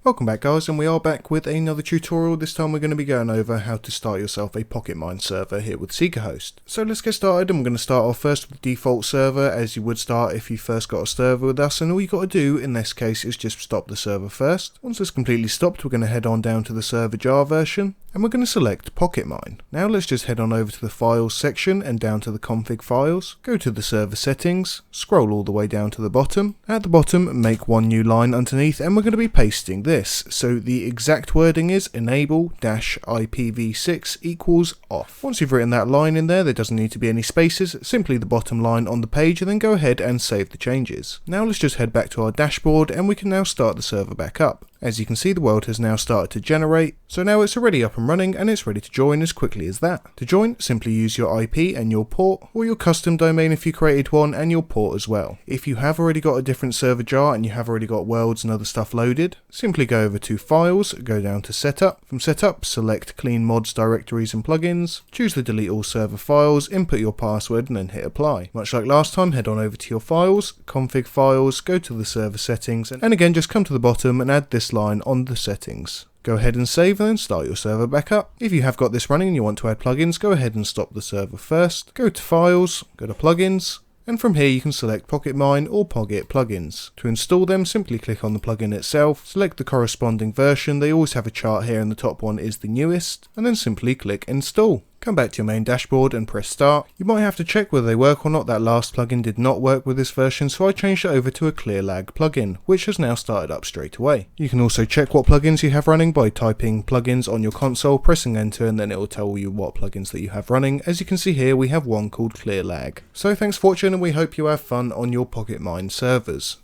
Welcome back guys, and we are back with another tutorial. This time we're going to be going over how to start yourself a Pocketmine server here with SeekaHost. So let's get started, and we're going to start off first with the default server as you would start if you first got a server with us, and all you got to do in this case is just stop the server first. Once it's completely stopped, we're going to head on down to the server jar version, and we're going to select Pocketmine. Now let's just head on over to the files section and down to the config files, go to the server settings, scroll all the way down to the bottom. At the bottom make one new line underneath, and we're going to be pasting this. So the exact wording is enable-IPv6 equals off. Once you've written that line in there doesn't need to be any spaces, simply the bottom line on the page, and then go ahead and save the changes. Now let's just head back to our dashboard and we can now start the server back up. As you can see, the world has now started to generate, so now it's already up and running and it's ready to join as quickly as that. To join, simply use your IP and your port, or your custom domain if you created one, and your port as well. If you have already got a different server jar and you have already got worlds and other stuff loaded, simply go over to Files, go down to Setup. From Setup, select Clean Mods, Directories and Plugins, choose the Delete All Server Files, input your password and then hit Apply. Much like last time, head on over to your Files, Config Files, go to the server settings, and again just come to the bottom and add this line on the settings. Go ahead and save and then start your server back up. If you have got this running and you want to add plugins, go ahead and stop the server first. Go to Files, go to Plugins, and from here you can select Pocketmine or Pocket plugins. To install them, simply click on the plugin itself, select the corresponding version. They always have a chart here and the top one is the newest, and then simply click Install. Come back to your main dashboard and press start. You might have to check whether they work or not. That last plugin did not work with this version, so I changed it over to a clear lag plugin, which has now started up straight away. You can also check what plugins you have running by typing plugins on your console, pressing enter, and then it will tell you what plugins that you have running. As you can see here, we have one called clear lag. So thanks for watching, and we hope you have fun on your Pocketmine servers.